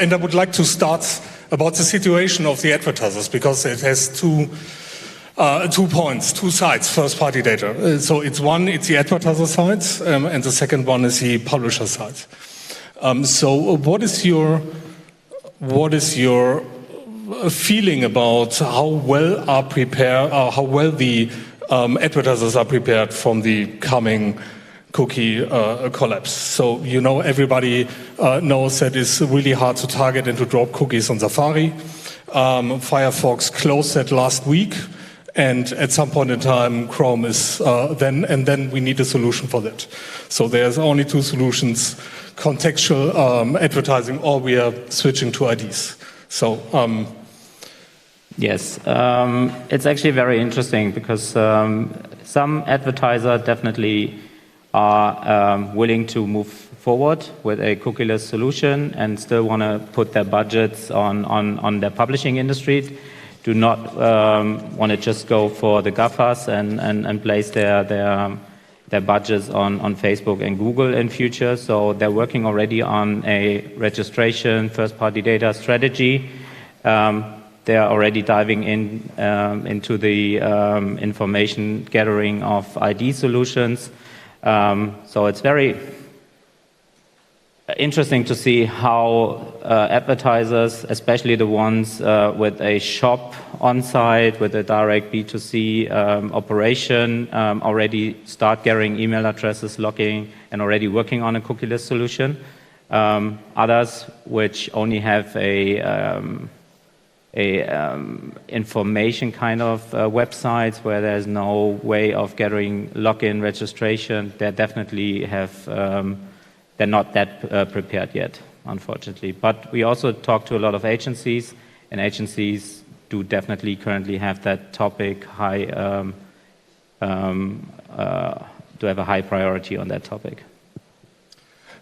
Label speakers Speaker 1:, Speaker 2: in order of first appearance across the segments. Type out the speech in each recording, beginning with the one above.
Speaker 1: And I would like to start about the situation of the advertisers, because it has two points, two sides, first-party data. So it's the advertiser side, and the second one is the publisher side. So what is your feeling about how well the advertisers are prepared from the coming cookie collapse? So everybody knows that it's really hard to target and to drop cookies on Safari. Firefox closed that last week, and at some point in time, Chrome is then we need a solution for that. So there's only two solutions: contextual advertising, or we are switching to IDs. So.
Speaker 2: Yes, it's actually very interesting, because some advertisers definitely are willing to move forward with a cookieless solution and still want to put their budgets on their publishing industry, do not want to just go for the GAFAs and place their budgets on Facebook and Google in future. So they're working already on a registration first-party data strategy. They are already diving into the information gathering of ID solutions. So it's very interesting to see how advertisers, especially the ones with a shop on site, with a direct B2C operation, already start gathering email addresses, logging, and already working on a cookieless solution. Others which only have a information kind of websites where there's no way of gathering login registration, they definitely they're not that prepared yet, unfortunately. But we also talk to a lot of agencies, and agencies do definitely currently have that topic high, do have a high priority on that topic.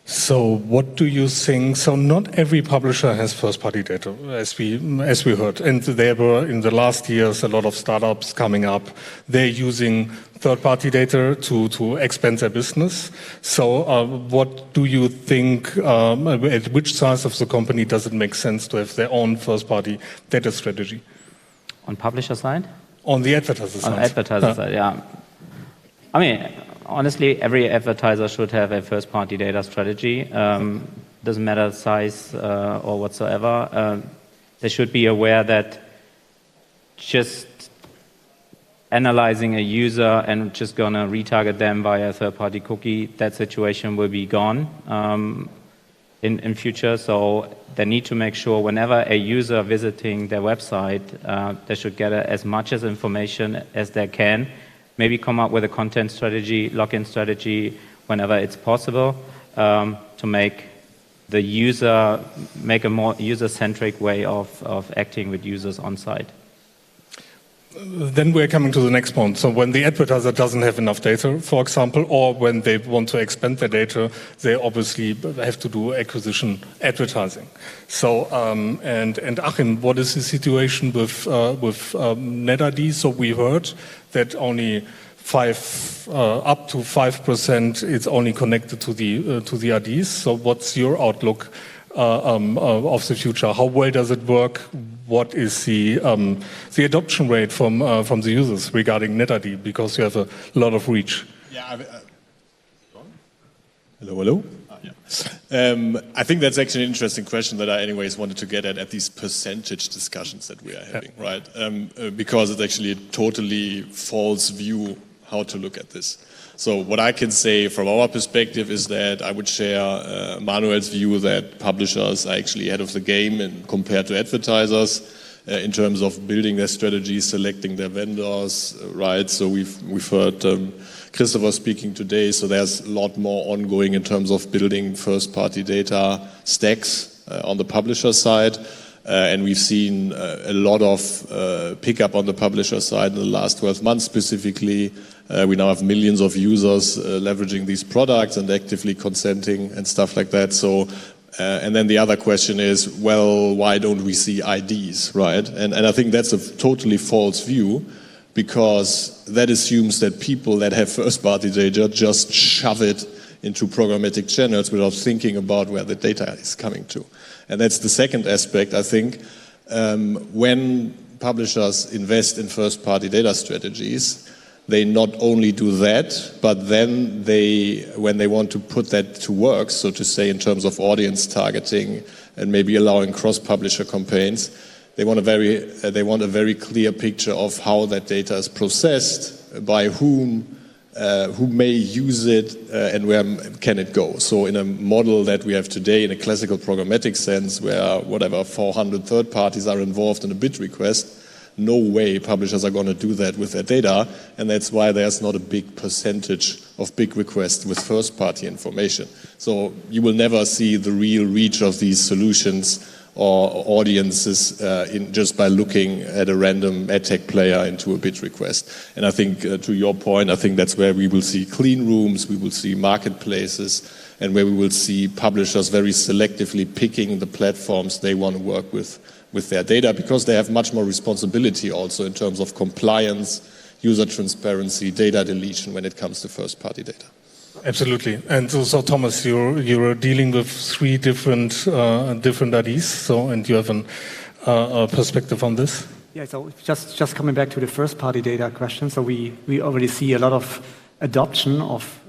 Speaker 1: So what do you think? So not every publisher has first-party data, as we heard. And there were, in the last years, a lot of startups coming up. They're using third-party data to expand their business. So what do you think, at which size of the company does it make sense to have their own first-party data strategy?
Speaker 2: On publisher side?
Speaker 1: On the advertiser side.
Speaker 2: On the advertiser side, yeah. I mean, honestly, every advertiser should have a first-party data strategy. Doesn't matter size or whatsoever. They should be aware that just analyzing a user and just gonna retarget them via a third-party cookie, that situation will be gone in future. So they need to make sure whenever a user visiting their website, they should get as much as information as they can. Maybe come up with a content strategy, login strategy, whenever it's possible, to make the user, make a more user-centric way of acting with users on site.
Speaker 1: Then we're coming to the next point. So when the advertiser doesn't have enough data, for example, or when they want to expand their data, they obviously have to do acquisition advertising. So, and Achim, what is the situation with netID? So we heard that only up to 5% is only connected to the IDs. So what's your outlook of the future? How well does it work? What is the adoption rate from the users regarding netID? Because you have a lot of reach.
Speaker 3: Yeah. Hello. Yeah. I think that's actually an interesting question that I anyways wanted to get at these percentage discussions that we are having, right? Because it's actually a totally false view how to look at this. So what I can say from our perspective is that I would share Manuel's view that publishers are actually ahead of the game and compared to advertisers in terms of building their strategies, selecting their vendors, right? So we've heard Christopher speaking today, so there's a lot more ongoing in terms of building first-party data stacks on the publisher side. And we've seen a lot of pickup on the publisher side in the last 12 months specifically. We now have millions of users leveraging these products and actively consenting and stuff like that. So, and then the other question is, well, why don't we see IDs, right? And I think that's a totally false view, because that assumes that people that have first-party data just shove it into programmatic channels without thinking about where the data is coming to. And that's the second aspect, I think. When publishers invest in first-party data strategies, they not only do that, but then when they want to put that to work, so to say, in terms of audience targeting and maybe allowing cross-publisher campaigns, they want a very clear picture of how that data is processed, by whom, who may use it, and where can it go. So in a model that we have today, in a classical programmatic sense, where 400 third parties are involved in a bid request, no way publishers are going to do that with their data, and that's why there's not a big percentage of big requests with first-party information. So you will never see the real reach of these solutions or audiences just by looking at a random ad tech player into a bid request. And I think, to your point, I think that's where we will see clean rooms, we will see marketplaces, and where we will see publishers very selectively picking the platforms they want to work with their data, because they have much more responsibility also in terms of compliance, user transparency, data deletion when it comes to first-party data.
Speaker 1: Absolutely. And so Thomas, you're dealing with three different IDs, so, and you have a perspective on this?
Speaker 4: Yeah, so just coming back to the first-party data question, so we already see a lot of adoption of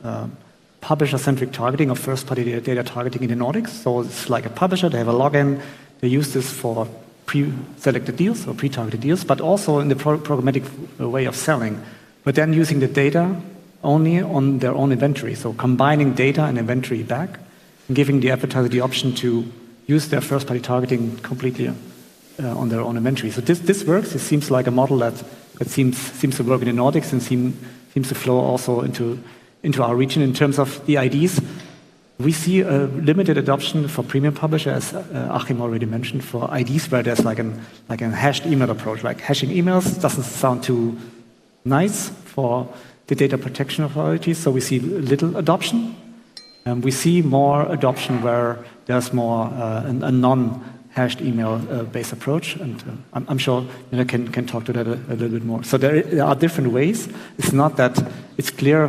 Speaker 4: publisher-centric targeting, of first-party data targeting in the Nordics. So it's like a publisher, they have a login, they use this for pre-selected deals or pre-targeted deals, but also in the programmatic way of selling, but then using the data only on their own inventory. So combining data and inventory back and giving the advertiser the option to use their first-party targeting completely on their own inventory. So this works. It seems like a model that seems to work in the Nordics and seems to flow also into our region. In terms of the IDs, we see a limited adoption for premium publisher, as Achim already mentioned, for IDs where there's like a hashed email approach. Like hashing emails doesn't sound too nice for the data protection authorities, so we see little adoption. We see more adoption where there's more a non-hashed email-based approach, and I'm sure you can talk to that a little bit more. So there are different ways. It's not that it's clear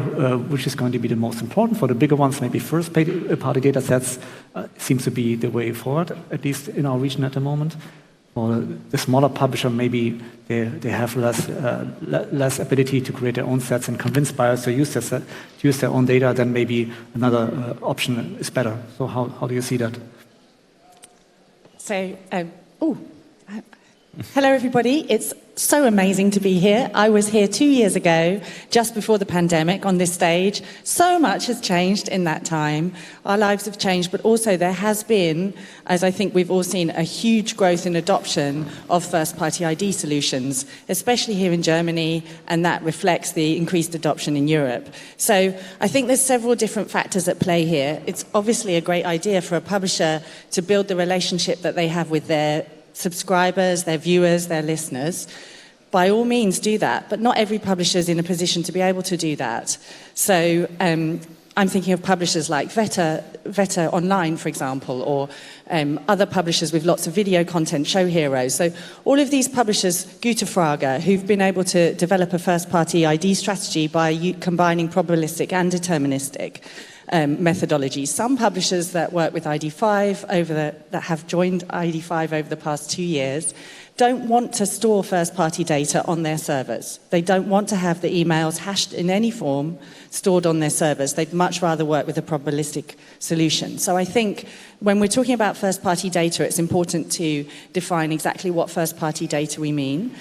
Speaker 4: which is going to be the most important. For the bigger ones, maybe first-party data sets seems to be the way forward, at least in our region at the moment. For the smaller publisher, maybe they have less ability to create their own sets and convince buyers to use their own data. Then maybe another option is better. So how do you see that?
Speaker 5: So, hello everybody. It's so amazing to be here. I was here 2 years ago, just before the pandemic, on this stage. So much has changed in that time. Our lives have changed, but also there has been, as I think we've all seen, a huge growth in adoption of first-party ID solutions, especially here in Germany, and that reflects the increased adoption in Europe. So I think there's several different factors at play here. It's obviously a great idea for a publisher to build the relationship that they have with their subscribers, their viewers, their listeners. By all means do that, but not every publisher is in a position to be able to do that. So I'm thinking of publishers like Veta Online, for example, or other publishers with lots of video content, Show Heroes. So all of these publishers, Gutefrage, who've been able to develop a first-party ID strategy by combining probabilistic and deterministic methodologies. Some publishers that work with ID5 that have joined ID5 over the past 2 years don't want to store first-party data on their servers. They don't want to have the emails hashed in any form stored on their servers. They'd much rather work with a probabilistic solution. So I think when we're talking about first-party data, it's important to define exactly what first-party data we mean.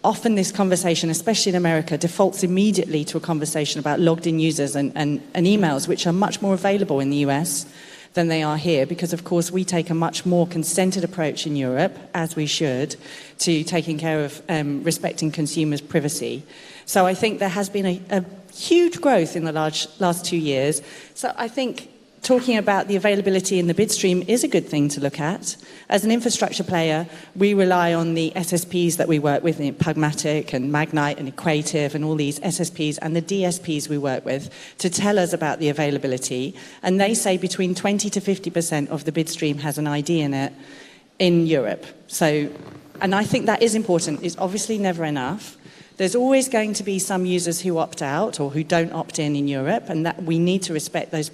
Speaker 5: Often this conversation, especially in America, defaults immediately to a conversation about logged-in users and emails, which are much more available in the US than they are here, because, of course, we take a much more consented approach in Europe, as we should, to taking care of respecting consumers' privacy. So I think there has been a huge growth in the last 2 years. So I think talking about the availability in the bid stream is a good thing to look at. As an infrastructure player, we rely on the SSPs that we work with, Programmatic and Magnite and Equative and all these SSPs and the DSPs we work with to tell us about the availability. And they say between 20 to 50% of the bid stream has an ID in it in Europe. So And I think that is important. It's obviously never enough. There's always going to be some users who opt out or who don't opt in Europe, and that we need to respect those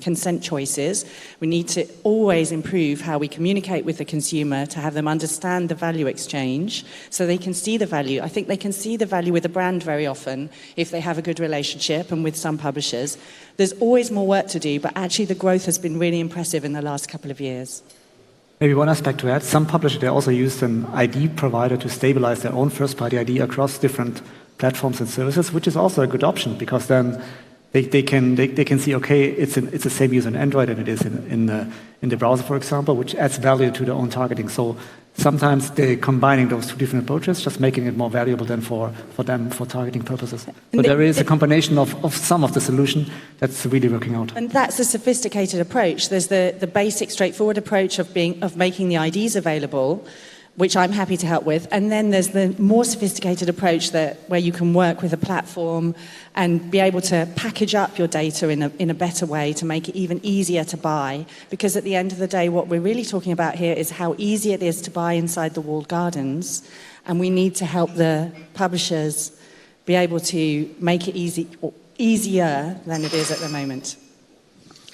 Speaker 5: consent choices. We need to always improve how we communicate with the consumer to have them understand the value exchange so they can see the value. I think they can see the value with a brand very often if they have a good relationship, and with some publishers. There's always more work to do, but actually the growth has been really impressive in the last couple of years.
Speaker 4: Maybe one aspect to add, some publishers, they also use an ID provider to stabilize their own first-party ID across different platforms and services, which is also a good option, because then they can see, okay, it's the same user in Android and it is in the browser, for example, which adds value to their own targeting. So sometimes they're combining those two different approaches, just making it more valuable than for them for targeting purposes. But there is a combination of some of the solution that's really working out.
Speaker 5: And that's a sophisticated approach. There's the basic, straightforward approach of making the IDs available, which I'm happy to help with. And then there's the more sophisticated approach where you can work with a platform and be able to package up your data in a better way to make it even easier to buy. Because at the end of the day, what we're really talking about here is how easy it is to buy inside the walled gardens. And we need to help the publishers be able to make it easier than it is at the moment.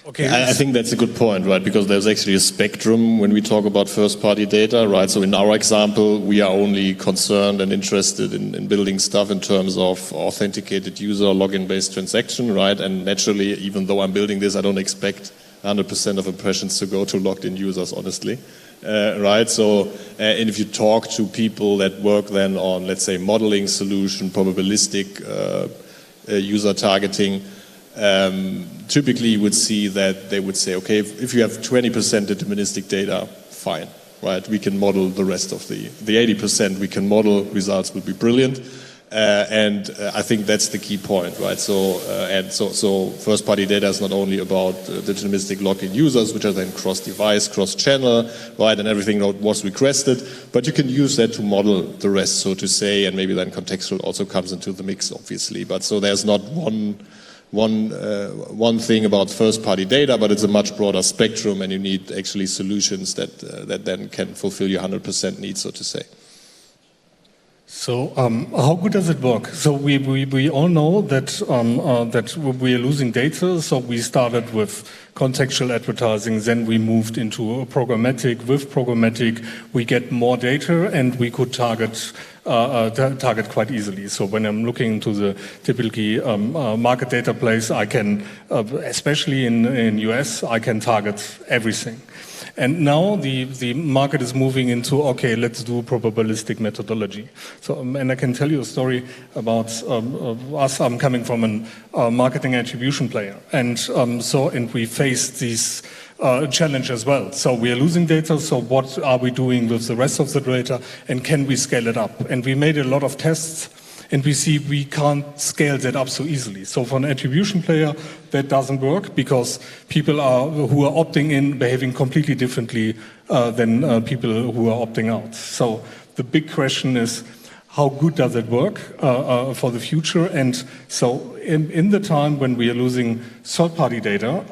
Speaker 3: Okay, I think that's a good point, right? Because there's actually a spectrum when we talk about first-party data, right? So in our example, we are only concerned and interested in building stuff in terms of authenticated user login-based transaction, right? And naturally, even though I'm building this, I don't expect 100% of impressions to go to logged-in users, honestly, right? So, and if you talk to people that work then on, let's say, modeling solution, probabilistic user targeting, typically you would see that they would say, okay, if you have 20% deterministic data, fine, right? We can model the rest of the 80%, we can model, results will be brilliant. And I think that's the key point, right? So first-party data is not only about deterministic logged-in users, which are then cross-device, cross-channel, right, and everything that was requested, but you can use that to model the rest, so to say, and maybe then contextual also comes into the mix, obviously. But so there's not one thing about first-party data, but it's a much broader spectrum, and you need actually solutions that then can fulfill your 100% needs, so to say.
Speaker 1: So how good does it work? So we all know that we are losing data. So we started with contextual advertising, then we moved into programmatic. With programmatic, we get more data, and we could target quite easily. So when I'm looking into the typically market data place, I can, especially in US, I can target everything. And now the market is moving into, okay, let's do probabilistic methodology. So, and I can tell you a story about us. I'm coming from a marketing attribution player. And and we faced these challenge as well. So we are losing data, so what are we doing with the rest of the data, and can we scale it up? And we made a lot of tests, and we see we can't scale that up so easily. So for an attribution player, that doesn't work, because people who are opting in behaving completely differently than people who are opting out. So the big question is, how good does it work for the future? And so in the time when we are losing third-party data,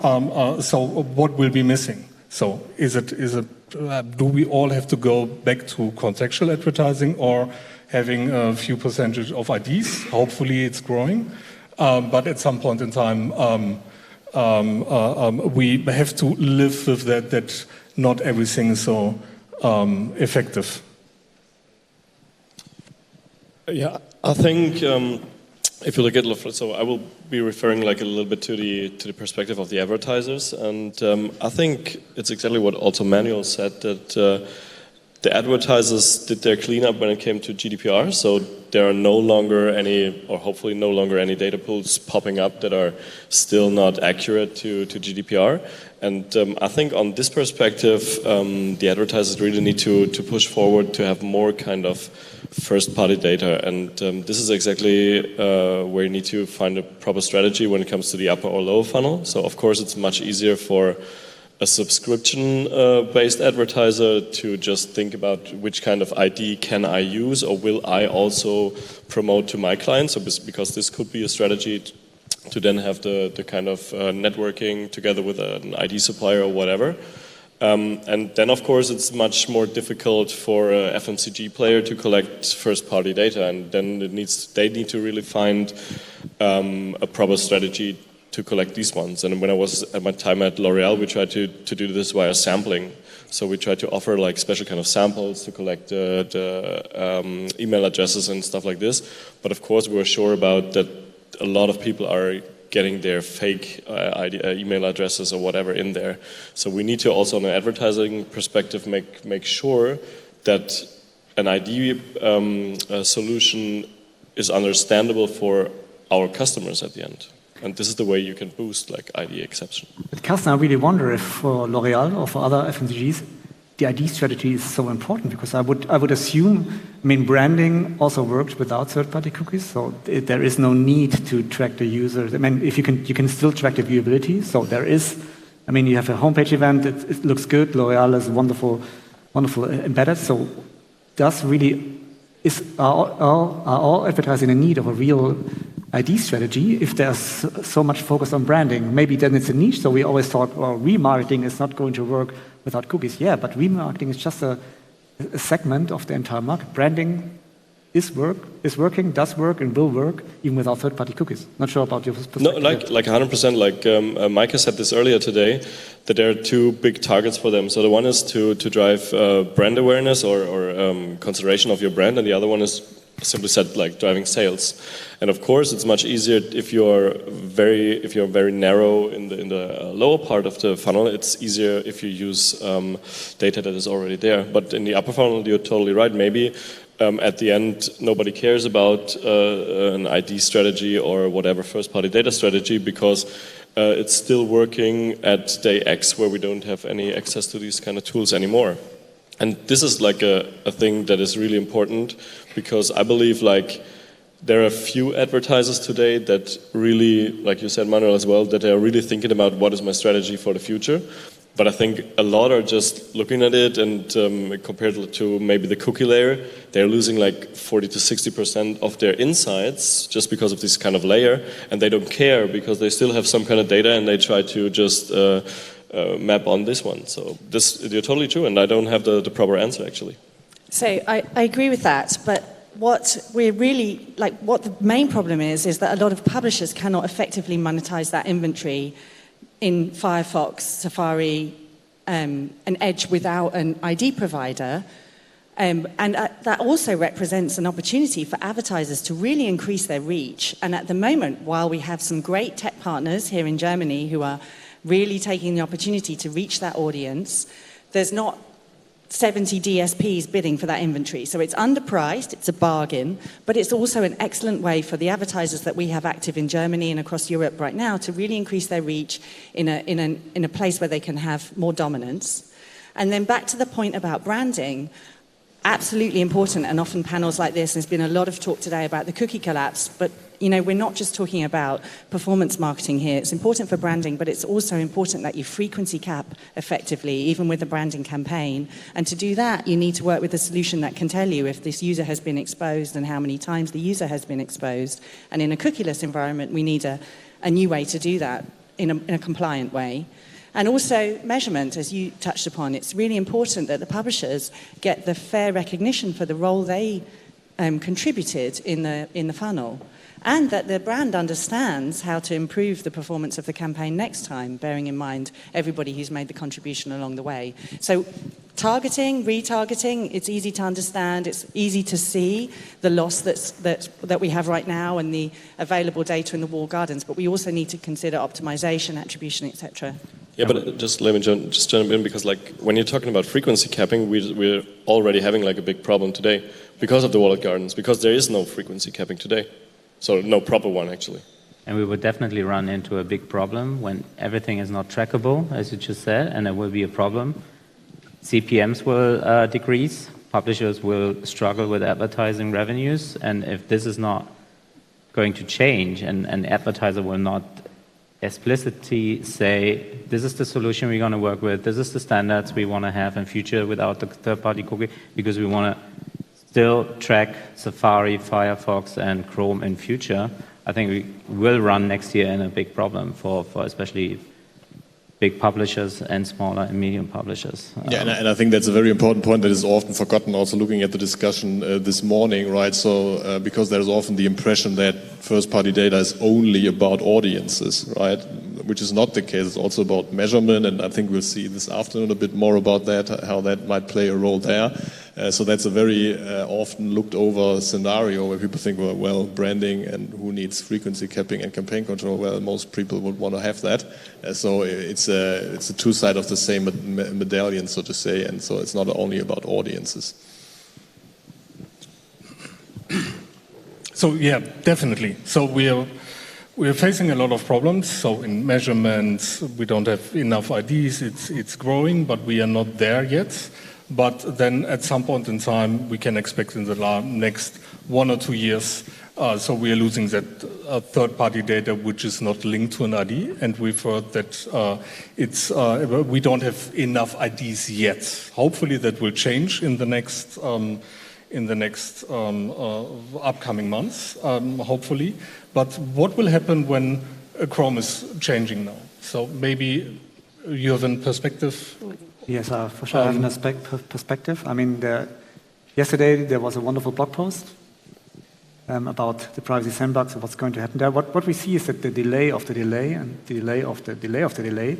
Speaker 1: so what will be missing? So do we all have to go back to contextual advertising, or having a few percentage of IDs? Hopefully it's growing. But at some point in time, we have to live with that not everything is so effective.
Speaker 6: Yeah, I think if you look at, so I will be referring like a little bit to the perspective of the advertisers, and I think it's exactly what also Manuel said, that the advertisers did their cleanup when it came to GDPR, so there are no longer any, or hopefully no longer any data pools popping up that are still not accurate to GDPR. And I think on this perspective, the advertisers really need to push forward to have more kind of first-party data. And this is exactly where you need to find a proper strategy when it comes to the upper or lower funnel. So of course it's much easier for a subscription-based advertiser to just think about which kind of ID can I use, or will I also promote to my clients? So because this could be a strategy to then have the kind of networking together with an ID supplier or whatever. And then, of course, it's much more difficult for a FMCG player to collect first-party data, and then they need to really find a proper strategy to collect these ones. And when I was at my time at L'Oreal, we tried to do this via sampling. So we tried to offer like special kind of samples to collect the email addresses and stuff like this. But of course, we were sure about that a lot of people are getting their fake email addresses or whatever in there. So we need to also, on an advertising perspective, make sure that an ID solution is understandable for our customers at the end. And this is the way you can boost like ID exception.
Speaker 4: But Carsten, I really wonder if for L'Oreal or for other FMCGs, the ID strategy is so important, because I would assume, I mean, branding also works without third-party cookies, so there is no need to track the users. I mean, if you can still track the viewability. So there is, I mean, you have a homepage event, it looks good. L'Oreal is wonderful embedded. So are all advertising in need of a real ID strategy if there's so much focus on branding? Maybe then it's a niche, so we always thought, well, remarketing is not going to work without cookies. Yeah, but remarketing is just a segment of the entire market. Branding is working, does work, and will work even without third-party cookies. Not sure about your perspective.
Speaker 6: No, like 100%. Like Micah said this earlier today, that there are two big targets for them. So the one is to drive brand awareness or consideration of your brand, and the other one is simply said like driving sales. And of course, it's much easier if you're very narrow in the lower part of the funnel. It's easier if you use data that is already there. But in the upper funnel, you're totally right. Maybe at the end, nobody cares about an ID strategy or whatever first-party data strategy, because it's still working at day X where we don't have any access to these kind of tools anymore. And this is like a thing that is really important, because I believe like there are a few advertisers today that really, like you said, Manuel, as well, that they are really thinking about what is my strategy for the future. But I think a lot are just looking at it, and compared to maybe the cookie layer, they're losing like 40 to 60% of their insights just because of this kind of layer, and they don't care because they still have some kind of data, and they try to just map on this one. So you're totally true, and I don't have the proper answer actually.
Speaker 5: So I agree with that, but what the main problem is that a lot of publishers cannot effectively monetize that inventory in Firefox, Safari, and Edge without an ID provider. And that also represents an opportunity for advertisers to really increase their reach. And at the moment, while we have some great tech partners here in Germany who are really taking the opportunity to reach that audience, there's not 70 DSPs bidding for that inventory. So it's underpriced, it's a bargain, but it's also an excellent way for the advertisers that we have active in Germany and across Europe right now to really increase their reach in a place where they can have more dominance. And then back to the point about branding, absolutely important, and often panels like this, there's been a lot of talk today about the cookie collapse, but we're not just talking about performance marketing here. It's important for branding, but it's also important that you frequency cap effectively, even with a branding campaign. And to do that, you need to work with a solution that can tell you if this user has been exposed and how many times the user has been exposed. And in a cookieless environment, we need a new way to do that in a compliant way. And also measurement, as you touched upon. It's really important that the publishers get the fair recognition for the role they contributed in the funnel, and that the brand understands how to improve the performance of the campaign next time, bearing in mind everybody who's made the contribution along the way. So targeting, retargeting, it's easy to understand, it's easy to see the loss that we have right now and the available data in the walled gardens, but we also need to consider optimization, attribution, etc.
Speaker 6: Yeah, but just let me just jump in, because like when you're talking about frequency capping, we're already having like a big problem today because of the walled gardens, because there is no frequency capping today. So no proper one, actually.
Speaker 2: And we would definitely run into a big problem when everything is not trackable, as you just said, and there will be a problem. CPMs will decrease, publishers will struggle with advertising revenues, and if this is not going to change, and an advertiser will not explicitly say, this is the solution we're going to work with, this is the standards we want to have in future without the third-party cookie, because we want to still track Safari, Firefox, and Chrome in future, I think we will run next year in a big problem for especially big publishers and smaller and medium publishers.
Speaker 3: Yeah, and I think that's a very important point that is often forgotten also looking at the discussion this morning, right? So because there's often the impression that first-party data is only about audiences, right? Which is not the case. It's also about measurement, and I think we'll see this afternoon a bit more about that, how that might play a role there. So that's a very often looked over scenario where people think, well, branding and who needs frequency capping and campaign control? Well, most people would want to have that. So it's a two sides of the same medallion, so to say, and so it's not only about audiences.
Speaker 1: So yeah, definitely. So we are facing a lot of problems. So in measurements, we don't have enough IDs. It's growing, but we are not there yet. But then at some point in time, we can expect in the next 1 or 2 years, so we are losing that third-party data which is not linked to an ID, and we've heard that we don't have enough IDs yet. Hopefully that will change in the next upcoming months, hopefully. But what will happen when Chrome is changing now? So maybe you have a perspective.
Speaker 4: Yes, for sure I have a perspective. I mean, yesterday there was a wonderful blog post about the privacy sandbox and what's going to happen there. What we see is that the delay of the delay and the delay of the delay of the delay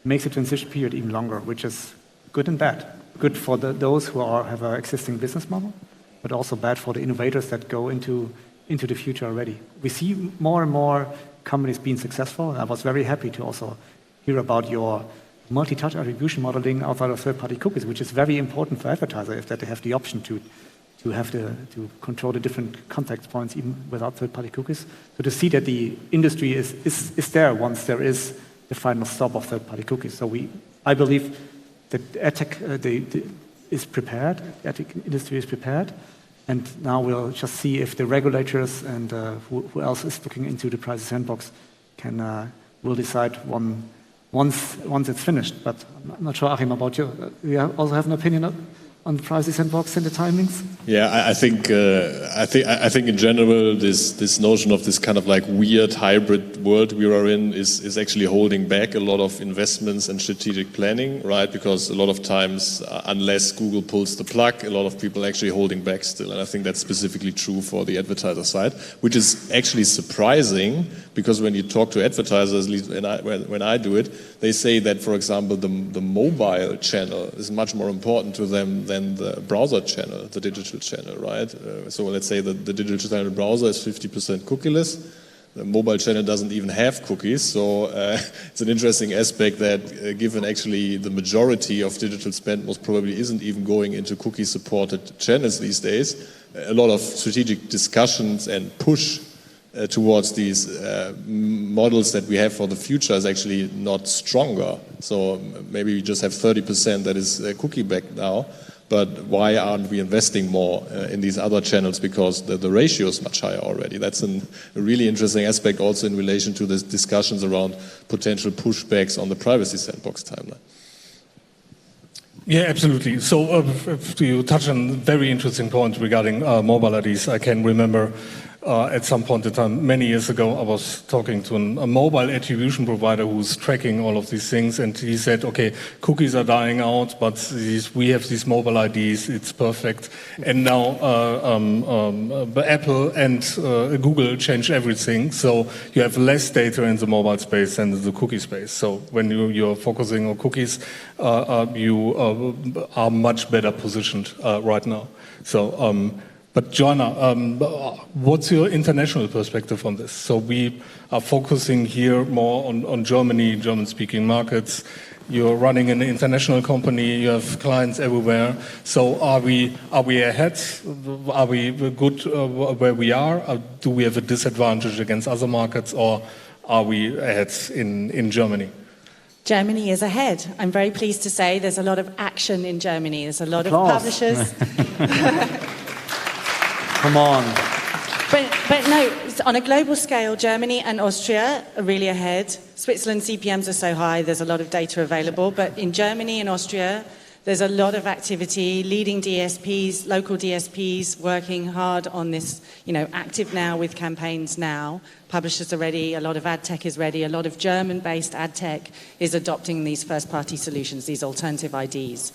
Speaker 4: makes the transition period even longer, which is good and bad. Good for those who have an existing business model, but also bad for the innovators that go into the future already. We see more and more companies being successful, and I was very happy to also hear about your multi-touch attribution modeling outside of third-party cookies, which is very important for advertisers, that they have the option to control the different contact points even without third-party cookies. So to see that the industry is there once there is the final stop of third-party cookies. So I believe that AdTech is prepared, the AdTech industry is prepared, and now we'll just see if the regulators and who else is looking into the privacy sandbox will decide once it's finished. But I'm not sure, Achim, about you. Do you also have an opinion on the privacy sandbox and the timings?
Speaker 3: Yeah, I think in general this notion of this kind of like weird hybrid world we are in is actually holding back a lot of investments and strategic planning, right? Because a lot of times, unless Google pulls the plug, a lot of people are actually holding back still, and I think that's specifically true for the advertiser side, which is actually surprising because when you talk to advertisers, at least when I do it, they say that, for example, the mobile channel is much more important to them than the browser channel, the digital channel, right? So let's say that the digital channel browser is 50% cookieless. The mobile channel doesn't even have cookies, so it's an interesting aspect that given actually the majority of digital spend most probably isn't even going into cookie-supported channels these days, a lot of strategic discussions and push towards these models that we have for the future is actually not stronger. So maybe we just have 30% that is cookie-backed now, but why aren't we investing more in these other channels? Because the ratio is much higher already. That's a really interesting aspect also in relation to the discussions around potential pushbacks on the privacy sandbox timeline.
Speaker 1: Yeah, absolutely. So you touch on a very interesting point regarding mobile IDs. I can remember at some point in time, many years ago, I was talking to a mobile attribution provider who's tracking all of these things, and he said, okay, cookies are dying out, but we have these mobile IDs, it's perfect. And now Apple and Google changed everything, so you have less data in the mobile space than in the cookie space. So when you're focusing on cookies, you are much better positioned right now. So. But Joanna, what's your international perspective on this? So we are focusing here more on Germany, German-speaking markets. You're running an international company. You have clients everywhere. So are we ahead? Are we good where we are? Do we have a disadvantage against other markets, or are we ahead in Germany?
Speaker 5: Germany is ahead. I'm very pleased to say there's a lot of action in Germany. There's a lot of publishers.
Speaker 4: Come on.
Speaker 5: But no, on a global scale, Germany and Austria are really ahead. Switzerland CPMs are so high, there's a lot of data available. But in Germany and Austria, There's a lot of activity, leading DSPs, local DSPs working hard on this, active now with campaigns now. Publishers are ready, a lot of ad tech is ready, a lot of German-based ad tech is adopting these first-party solutions, these alternative IDs.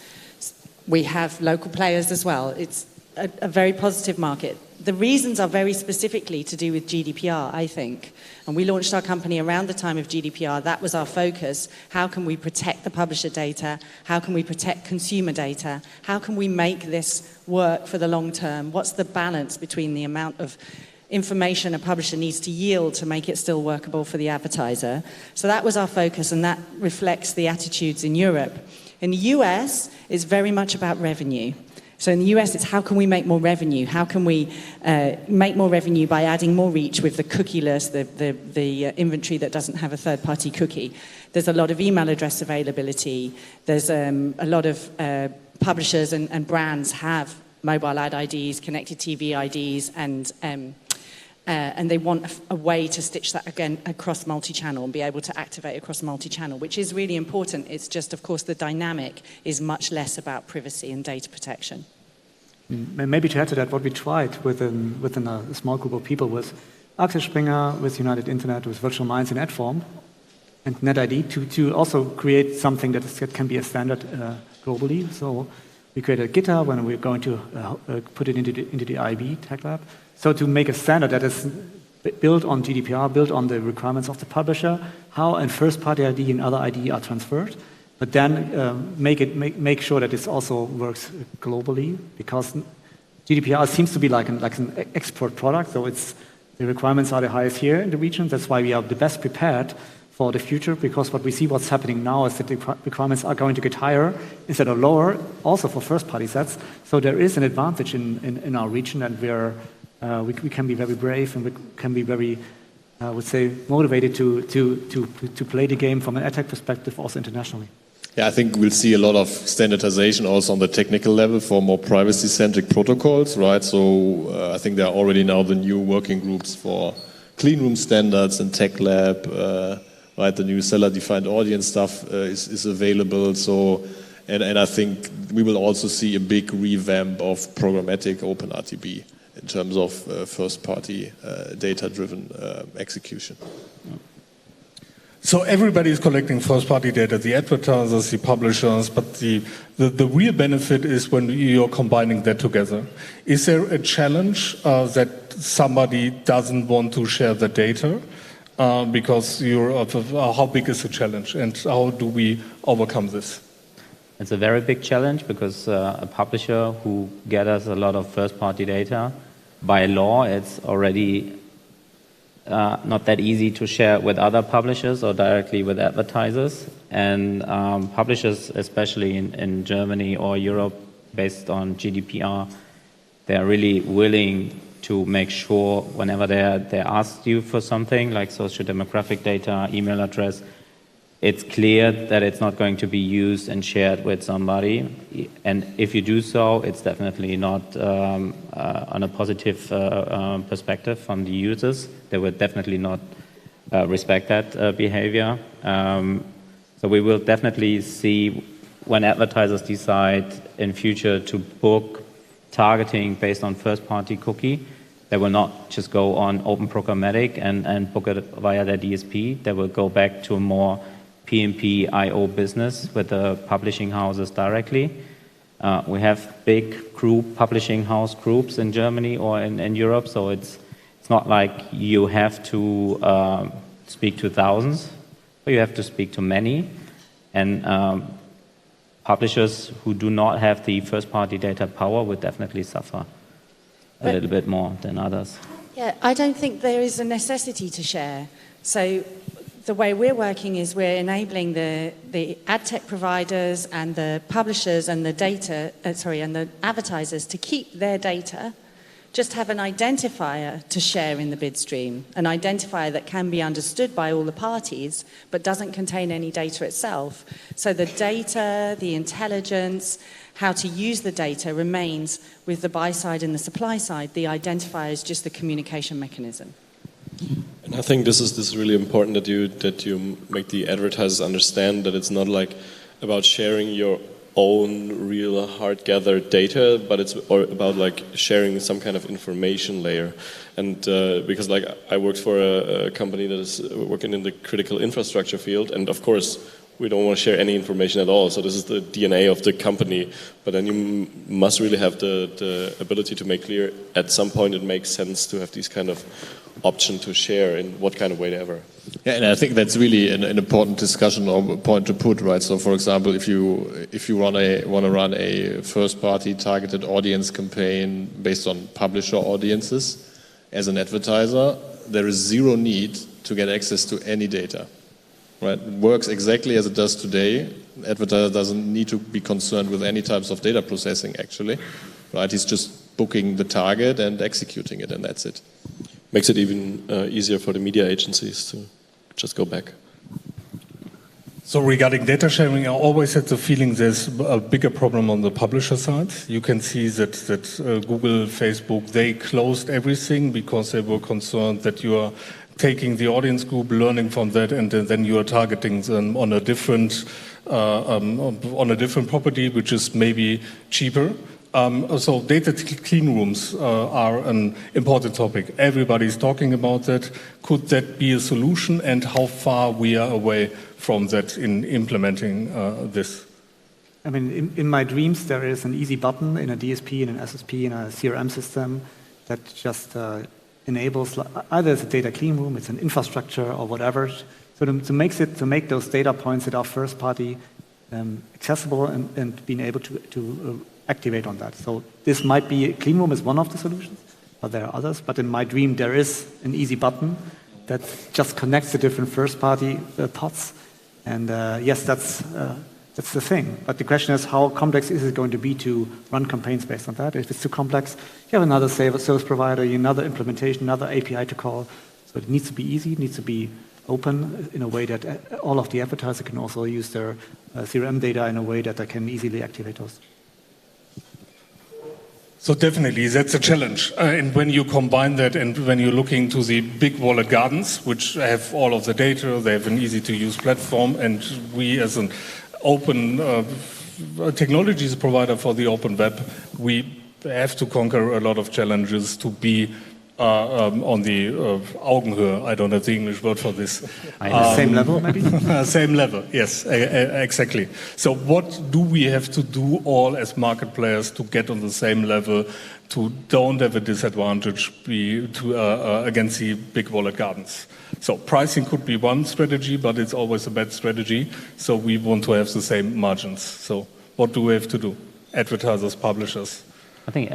Speaker 5: We have local players as well. It's a very positive market. The reasons are very specifically to do with GDPR, I think. And we launched our company around the time of GDPR. That was our focus. How can we protect the publisher data? How can we protect consumer data? How can we make this work for the long term? What's the balance between the amount of information a publisher needs to yield to make it still workable for the advertiser? So that was our focus, and that reflects the attitudes in Europe. In the US, it's very much about revenue. So in the US, it's how can we make more revenue? How can we make more revenue by adding more reach with the cookieless, the inventory that doesn't have a third-party cookie? There's a lot of email address availability. There's a lot of publishers and brands have mobile ad IDs, connected TV IDs, and they want a way to stitch that again across multi-channel and be able to activate across multi-channel, which is really important. It's just, of course, the dynamic is much less about privacy and data protection.
Speaker 4: Maybe to add to that, what we tried within a small group of people was Axel Springer, with United Internet, with Virtual Minds and Adform, and netID to also create something that can be a standard globally. So we created a GitHub when we're going to put it into the IB Tech Lab. So to make a standard that is built on GDPR, built on the requirements of the publisher, how and first-party ID and other ID are transferred, but then make sure that this also works globally, because GDPR seems to be like an export product, so the requirements are the highest here in the region. That's why we are the best prepared for the future, because what's happening now is that the requirements are going to get higher instead of lower, also for first-party sets. So there is an advantage in our region, and we can be very brave, and we can be very, I would say, motivated to play the game from an ad tech perspective also internationally.
Speaker 3: Yeah, I think we'll see a lot of standardization also on the technical level for more privacy-centric protocols, right? So I think there are already now the new working groups for clean room standards and Tech Lab, right? The new seller-defined audience stuff is available. So, and I think we will also see a big revamp of programmatic OpenRTB in terms of first-party data-driven execution.
Speaker 1: So everybody is collecting first-party data, the advertisers, the publishers, but the real benefit is when you're combining that together. Is there a challenge that somebody doesn't want to share the data? Because how big is the challenge, and how do we overcome this?
Speaker 2: It's a very big challenge, because a publisher who gathers a lot of first-party data, by law, it's already not that easy to share with other publishers or directly with advertisers. And publishers, especially in Germany or Europe, based on GDPR, they're really willing to make sure whenever they ask you for something like social demographic data, email address, it's clear that it's not going to be used and shared with somebody. And if you do so, it's definitely not on a positive perspective from the users. They will definitely not respect that behavior. So we will definitely see when advertisers decide in future to book targeting based on first-party cookie, they will not just go on open programmatic and book it via their DSP. They will go back to a more PMP IO business with the publishing houses directly. We have big publishing house groups in Germany or in Europe, so it's not like you have to speak to thousands, but you have to speak to many. And publishers who do not have the first-party data power would definitely suffer a little bit more than others.
Speaker 5: Yeah, I don't think there is a necessity to share. So the way we're working is we're enabling the ad tech providers and the publishers and the and the advertisers to keep their data, just have an identifier to share in the bid stream, an identifier that can be understood by all the parties, but doesn't contain any data itself. So the data, the intelligence, how to use the data remains with the buy side and the supply side. The identifier is just the communication mechanism.
Speaker 6: And I think this is really important that you make the advertisers understand that it's not like about sharing your own real hard gathered data, but it's about like sharing some kind of information layer. And because like I worked for a company that is working in the critical infrastructure field, and of course we don't want to share any information at all. So this is the DNA of the company. But then you must really have the ability to make clear at some point it makes sense to have these kind of option to share in what kind of way ever.
Speaker 3: Yeah, and I think that's really an important discussion or point to put, right? So, for example, if you want to run a first-party targeted audience campaign based on publisher audiences as an advertiser, there is zero need to get access to any data. Right? It works exactly as it does today. The advertiser doesn't need to be concerned with any types of data processing, actually. Right? He's just booking the target and executing it, and that's it.
Speaker 6: Makes it even easier for the media agencies to just go back.
Speaker 1: So regarding data sharing, I always had the feeling there's a bigger problem on the publisher side. You can see that Google, Facebook, they closed everything because they were concerned that you are taking the audience group, learning from that, and then you are targeting them on a different property, which is maybe cheaper. So data clean rooms are an important topic. Everybody's talking about that. Could that be a solution, and how far we are away from that in implementing this?
Speaker 4: I mean, in my dreams, there is an easy button in a DSP, in an SSP, in a CRM system that just enables either it's a data clean room, it's an infrastructure or whatever. So to make those data points that are first party accessible and being able to activate on that. So this might be, clean room is one of the solutions, but there are others. But in my dream, there is an easy button that just connects the different first party pods. And yes, that's the thing. But the question is, how complex is it going to be to run campaigns based on that? If it's too complex, you have another service provider, another implementation, another API to call. So it needs to be easy, it needs to be open in a way that all of the advertisers can also use their CRM data in a way that they can easily activate those.
Speaker 1: So definitely, that's a challenge. And when you combine that and when you're looking to the big walled gardens, which have all of the data, they have an easy-to-use platform, and we as an open technologies provider for the open web, we have to conquer a lot of challenges to be on the Augenhöhe. I don't have the English word for this.
Speaker 4: Same level, maybe?
Speaker 1: Same level, yes, exactly. So what do we have to do all as market players to get on the same level, to don't have a disadvantage against the big walled gardens? So pricing could be one strategy, but it's always a bad strategy. So we want to have the same margins. So what do we have to do? Advertisers, publishers?
Speaker 2: I think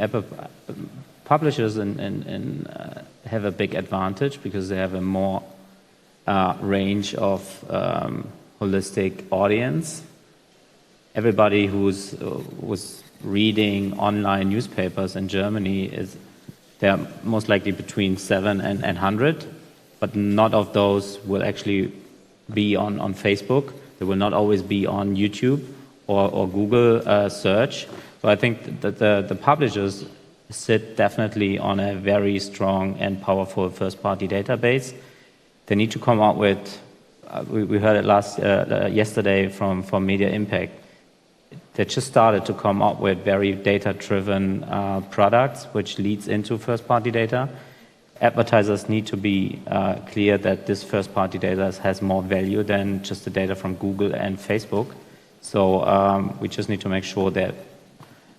Speaker 2: publishers have a big advantage because they have a more range of holistic audience. Everybody who's reading online newspapers in Germany they're most likely between 7 and 100, but not of those will actually be on Facebook. They will not always be on YouTube or Google search. So I think that the publishers sit definitely on a very strong and powerful first-party database. They need to come up with, we heard it yesterday from Media Impact, they just started to come up with very data-driven products, which leads into first-party data. Advertisers need to be clear that this first-party data has more value than just the data from Google and Facebook. So we just need to make sure that,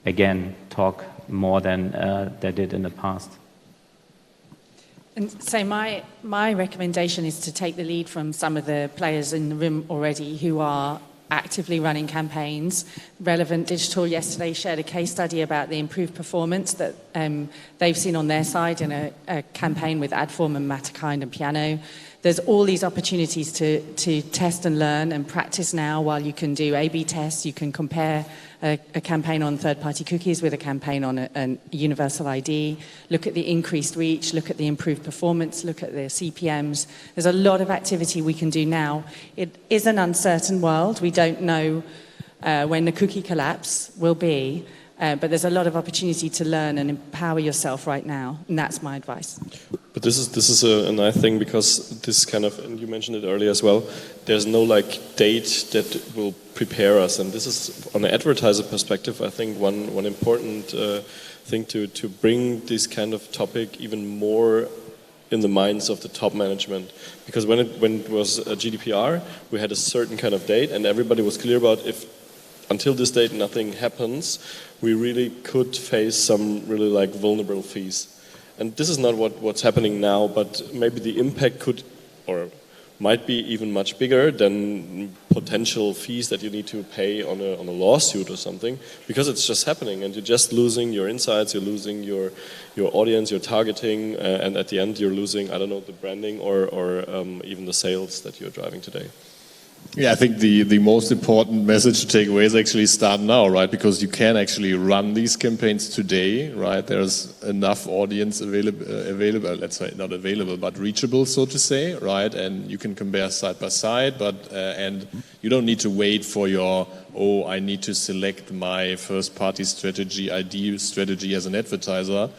Speaker 2: again, talk more than they did in the past.
Speaker 5: And so my recommendation is to take the lead from some of the players in the room already who are actively running campaigns. Relevant Digital yesterday shared a case study about the improved performance that they've seen on their side in a campaign with Adform and Matterkind and Piano. There's all these opportunities to test and learn and practice now while you can do A/B tests. You can compare a campaign on third-party cookies with a campaign on a universal ID, look at the increased reach, look at the improved performance, look at the CPMs. There's a lot of activity we can do now. It is an uncertain world. We don't know when the cookie collapse will be. But there's a lot of opportunity to learn and empower yourself right now, and that's my advice.
Speaker 6: But this is a nice thing, because this kind of, and you mentioned it earlier as well, there's no like date that will prepare us, and this is on the advertiser perspective, I think one important thing to bring this kind of topic even more in the minds of the top management, because when it was a GDPR, we had a certain kind of date, and everybody was clear about if until this date nothing happens, we really could face some really like vulnerable fees. And this is not what's happening now, but maybe the impact could or might be even much bigger than potential fees that you need to pay on a lawsuit or something, because it's just happening and you're just losing your insights, you're losing your audience, your targeting, and at the end you're losing, I don't know, the branding or even the sales that you're driving today.
Speaker 3: Yeah, I think the most important message to take away is actually start now, right? Because you can actually run these campaigns today, right? There's enough audience available, let's say not available, but reachable, so to say, right? And you can compare side by side, but and you don't need to wait for your, I need to select my first party strategy, ID strategy as an advertiser.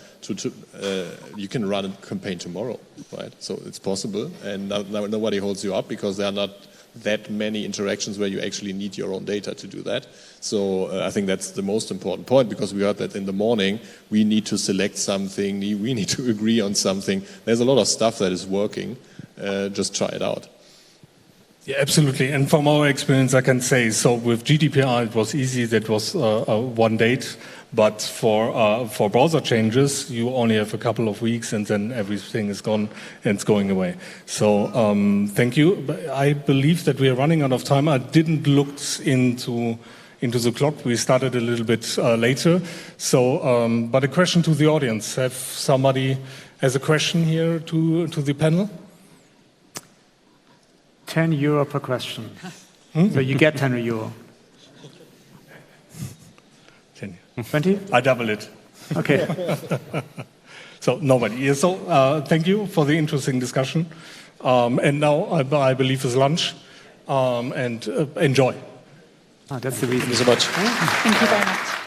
Speaker 3: You can run a campaign tomorrow, right? So it's possible, and nobody holds you up, because there are not that many interactions where you actually need your own data to do that. So I think that's the most important point, because we heard that in the morning, we need to select something, we need to agree on something. There's a lot of stuff that is working, just try it out.
Speaker 1: Yeah, absolutely. And from our experience, I can say, so with GDPR, it was easy, that was one date. But for browser changes, you only have a couple of weeks, and then everything is gone and it's going away. So thank you. I believe that we are running out of time. I didn't look into the clock. We started a little bit later. So, but a question to the audience. Have somebody has a question here to the panel?
Speaker 4: €10 per question. So you get €10. 20?
Speaker 1: I double it.
Speaker 4: Okay.
Speaker 1: So nobody. So thank you for the interesting discussion. And now I believe is lunch. And enjoy.
Speaker 4: That's the reason.
Speaker 3: Thank you so much.
Speaker 5: Thank you very much.